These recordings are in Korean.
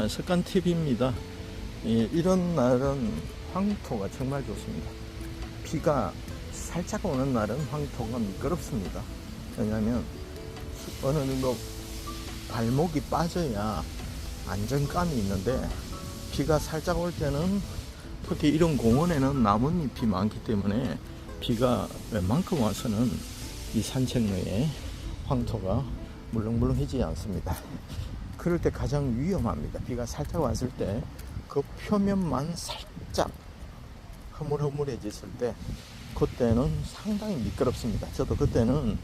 안녕하십니까, 석간TV입니다. 이런 날은 황토가 정말 좋습니다. 비가 살짝 오는 날은 황토가 미끄럽습니다. 왜냐하면 어느 정도 발목이 빠져야 안정감이 있는데, 비가 살짝 올 때는 특히 이런 공원에는 나뭇잎이 많기 때문에 비가 웬만큼 와서는 이 산책로에 황토가 물렁물렁해지지 않습니다. 그럴 때 가장 위험합니다. 비가 살짝 왔을 때 그 표면만 살짝 흐물흐물해졌을 때, 그때는 상당히 미끄럽습니다. 저도 그때는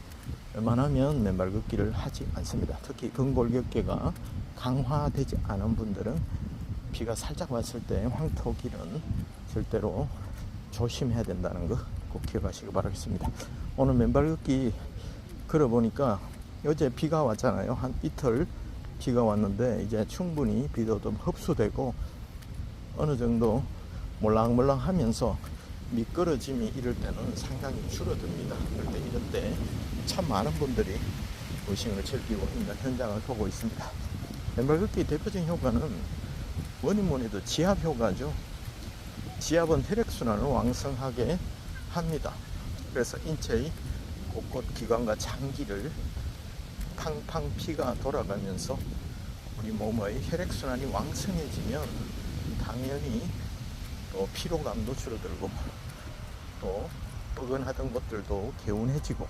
웬만하면 맨발 걷기를 하지 않습니다. 특히 근골격계가 강화되지 않은 분들은 비가 살짝 왔을 때 황토길은 절대로 조심해야 된다는 거 꼭 기억하시기 바라겠습니다. 오늘 맨발 걷기 걸어보니까 어제 비가 왔잖아요. 한 이틀 비가 왔는데 이제 충분히 비도 좀 흡수되고 어느 정도 몰랑몰랑 하면서 미끄러짐이 이럴 때는 상당히 줄어듭니다. 그럴 때 이럴 때 참 많은 분들이 의식을 즐기고 있는 현장을 보고 있습니다. 맨발 걷기 대표적인 효과는 뭐니 해도 지압 효과죠. 지압은 혈액순환을 왕성하게 합니다. 그래서 인체의 곳곳 기관과 장기를 팡팡 피가 돌아가면서 우리 몸의 혈액순환이 왕성해지면 당연히 또 피로감도 줄어들고 또 뻐근하던 것들도 개운해지고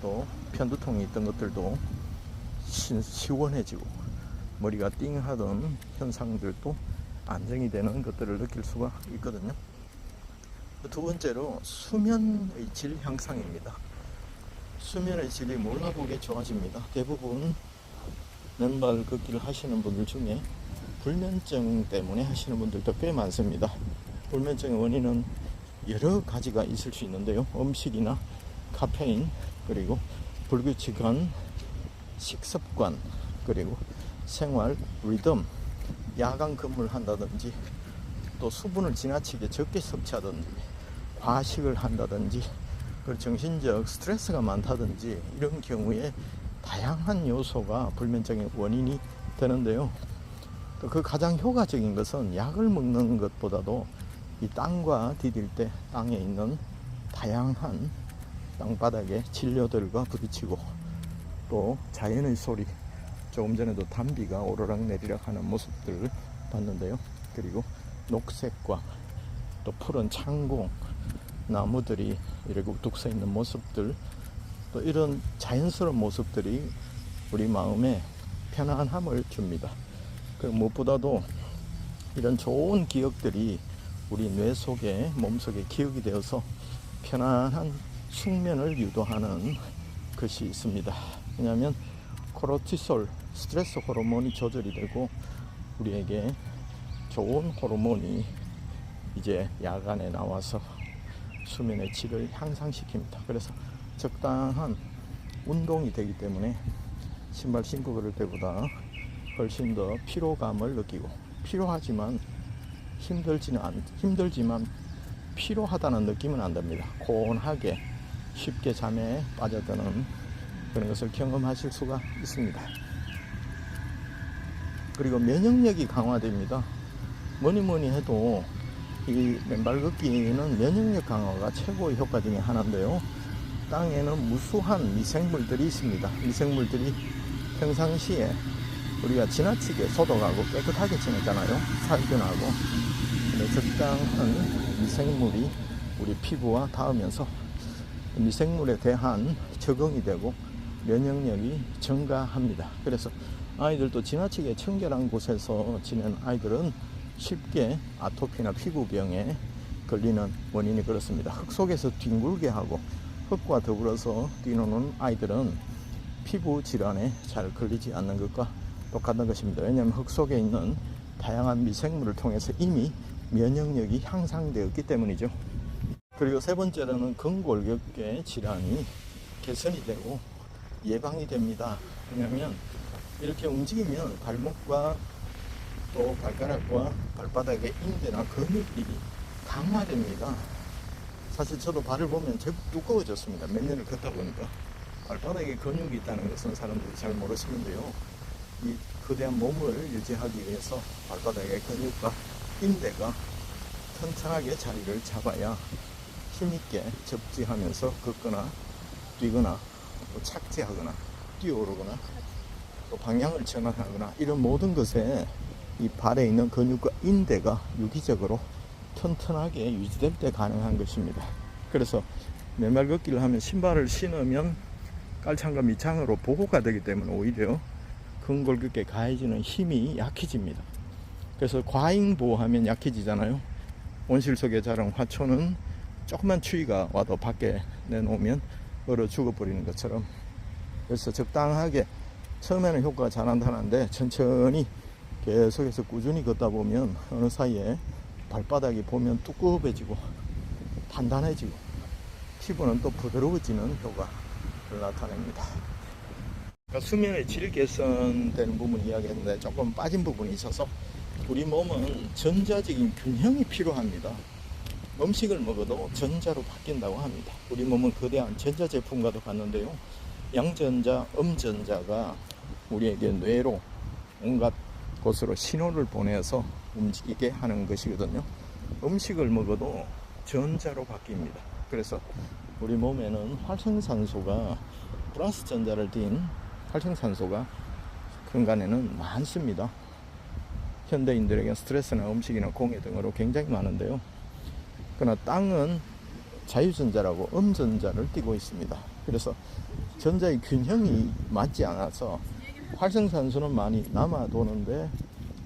또 편두통이 있던 것들도 시원해지고 머리가 띵하던 현상들도 안정이 되는 것들을 느낄 수가 있거든요. 두 번째로 수면의 질 향상입니다. 수면의 질이 몰라보게 좋아집니다. 대부분 맨발 걷기를 하시는 분들 중에 불면증 때문에 하시는 분들도 꽤 많습니다. 불면증의 원인은 여러 가지가 있을 수 있는데요. 음식이나 카페인, 그리고 불규칙한 식습관, 그리고 생활 리듬, 야간 근무를 한다든지 또 수분을 지나치게 적게 섭취하든지 과식을 한다든지 그리고 정신적 스트레스가 많다든지 이런 경우에 다양한 요소가 불면증의 원인이 되는데요. 또 그 가장 효과적인 것은 약을 먹는 것보다도 이 땅과 디딜 때 땅에 있는 다양한 땅바닥의 진료들과 부딪히고 또 자연의 소리, 조금 전에도 단비가 오르락 내리락 하는 모습들을 봤는데요. 그리고 녹색과 또 푸른 창공, 나무들이 이렇게 우뚝 서 있는 모습들, 또 이런 자연스러운 모습들이 우리 마음에 편안함을 줍니다. 그리고 무엇보다도 이런 좋은 기억들이 우리 뇌 속에, 몸속에 기억이 되어서 편안한 숙면을 유도하는 것이 있습니다. 왜냐하면 코르티솔, 스트레스 호르몬이 조절이 되고 우리에게 좋은 호르몬이 이제 야간에 나와서 수면의 질을 향상시킵니다. 그래서 적당한 운동이 되기 때문에 신발 신고 걸을 때보다 훨씬 더 피로감을 느끼고, 피로하지만 힘들지만 피로하다는 느낌은 안 듭니다. 고온하게 쉽게 잠에 빠져드는 그런 것을 경험하실 수가 있습니다. 그리고 면역력이 강화됩니다. 뭐니 해도 이 맨발 걷기는 면역력 강화가 최고의 효과 중에 하나인데요. 땅에는 무수한 미생물들이 있습니다. 미생물들이 평상시에 우리가 지나치게 소독하고 깨끗하게 지내잖아요. 살균하고. 근데 적당한 미생물이 우리 피부와 닿으면서 미생물에 대한 적응이 되고 면역력이 증가합니다. 그래서 아이들도 지나치게 청결한 곳에서 지낸 아이들은 쉽게 아토피나 피부병에 걸리는 원인이 그렇습니다. 흙 속에서 뒹굴게 하고 흙과 더불어서 뛰노는 아이들은 피부 질환에 잘 걸리지 않는 것과 똑같은 것입니다. 왜냐하면 흙 속에 있는 다양한 미생물을 통해서 이미 면역력이 향상되었기 때문이죠. 그리고 세 번째로는 근골격계 질환이 개선이 되고 예방이 됩니다. 왜냐하면 이렇게 움직이면 발목과 또 발가락과 발바닥의 인대나 근육이 강화됩니다. 사실 저도 발을 보면 제법 두꺼워졌습니다. 몇 년을 걷다 보니까. 발바닥에 근육이 있다는 것은 사람들이 잘 모르시는데요. 이 거대한 몸을 유지하기 위해서 발바닥의 근육과 인대가 튼튼하게 자리를 잡아야 힘있게 접지하면서 걷거나 뛰거나 또 착지하거나 뛰어오르거나 또 방향을 전환하거나 이런 모든 것에 이 발에 있는 근육과 인대가 유기적으로 튼튼하게 유지될 때 가능한 것입니다. 그래서 맨발 걷기를 하면 신발을 신으면 깔창과 밑창으로 보호가 되기 때문에 오히려 근골격에 가해지는 힘이 약해집니다. 그래서 과잉보호하면 약해지잖아요. 온실 속에 자란 화초는 조금만 추위가 와도 밖에 내놓으면 얼어 죽어버리는 것처럼, 그래서 적당하게 처음에는 효과가 잘 나타나는데 천천히 계속해서 꾸준히 걷다 보면 어느 사이에 발바닥이 보면 두꺼워지고 단단해지고 피부는 또 부드러워지는 효과를 나타냅니다. 그러니까 수면의 질 개선되는 부분 이야기했는데 조금 빠진 부분이 있어서, 우리 몸은 전자적인 균형이 필요합니다. 음식을 먹어도 전자로 바뀐다고 합니다. 우리 몸은 거대한 전자제품과도 같는데요, 양전자, 음전자가 우리에게 뇌로 온갖 곳으로 신호를 보내서 움직이게 하는 것이거든요. 음식을 먹어도 전자로 바뀝니다. 그래서 우리 몸에는 활성산소가, 플러스 전자를 띤 활성산소가 근간에는 많습니다. 현대인들에게 스트레스나 음식이나 공해 등으로 굉장히 많은데요, 그러나 땅은 자유전자라고 음전자를 띠고 있습니다. 그래서 전자의 균형이 맞지 않아서 활성산소는 많이 남아 도는데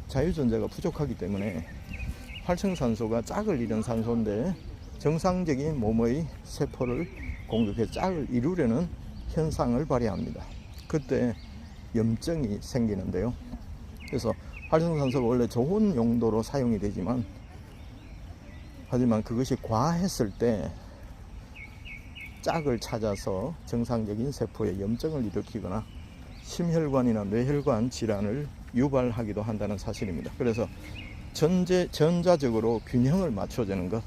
자유전자가 부족하기 때문에 활성산소가 짝을 이룬 산소인데 정상적인 몸의 세포를 공격해 짝을 이루려는 현상을 발휘합니다. 그때 염증이 생기는데요. 그래서 활성산소가 원래 좋은 용도로 사용이 되지만, 하지만 그것이 과했을 때 짝을 찾아서 정상적인 세포에 염증을 일으키거나 심혈관이나 뇌혈관 질환을 유발하기도 한다는 사실입니다. 그래서 전자적으로 균형을 맞춰주는 것,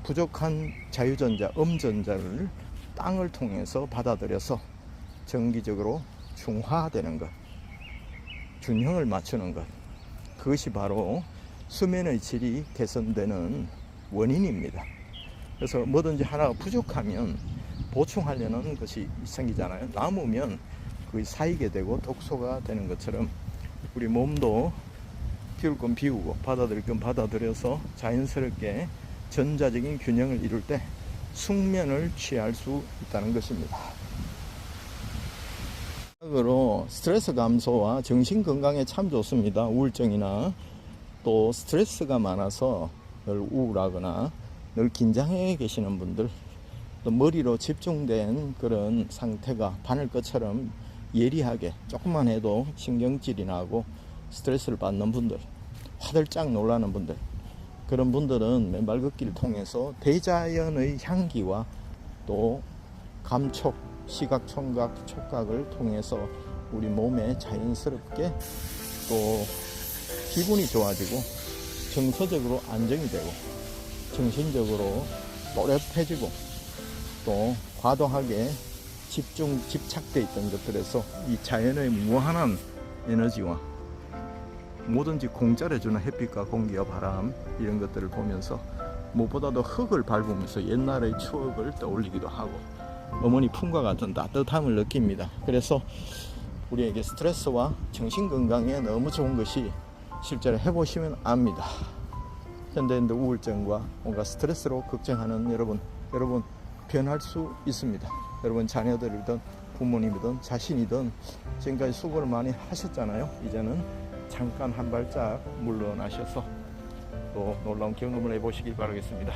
부족한 자유전자, 음전자를 땅을 통해서 받아들여서 정기적으로 중화되는 것, 균형을 맞추는 것, 그것이 바로 수면의 질이 개선되는 원인입니다. 그래서 뭐든지 하나가 부족하면 보충하려는 것이 생기잖아요. 남으면 그게 쌓이게 되고 독소가 되는 것처럼 우리 몸도 비울 건 비우고 받아들일 건 받아들여서 자연스럽게 전자적인 균형을 이룰 때 숙면을 취할 수 있다는 것입니다. 으로 스트레스 감소와 정신 건강에 참 좋습니다. 우울증이나 또 스트레스가 많아서 늘 우울하거나 늘 긴장해 계시는 분들, 또 머리로 집중된 그런 상태가 바늘것처럼 예리하게 조금만 해도 신경질이 나고 스트레스를 받는 분들, 화들짝 놀라는 분들, 그런 분들은 맨발 걷기를 통해서 대자연의 향기와 또 감촉, 시각, 청각, 촉각을 통해서 우리 몸에 자연스럽게 또 기분이 좋아지고 정서적으로 안정이 되고 정신적으로 또렷해지고 또 과도하게 집착되어 있던 것들에서 이 자연의 무한한 에너지와 뭐든지 공짜로 주는 햇빛과 공기와 바람, 이런 것들을 보면서 무엇보다도 흙을 밟으면서 옛날의 추억을 떠올리기도 하고 어머니 품과 같은 따뜻함을 느낍니다. 그래서 우리에게 스트레스와 정신건강에 너무 좋은 것이 실제로 해보시면 압니다. 현대인들 우울증과 뭔가 스트레스로 걱정하는 여러분 변할 수 있습니다. 여러분 자녀들이든 부모님이든 자신이든 지금까지 수고를 많이 하셨잖아요. 이제는 잠깐 한 발짝 물러나셔서 또 놀라운 경험을 해보시길 바라겠습니다.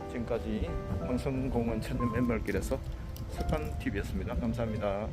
지금까지 황성공원 천년 맨발길에서 석관TV였습니다. 감사합니다.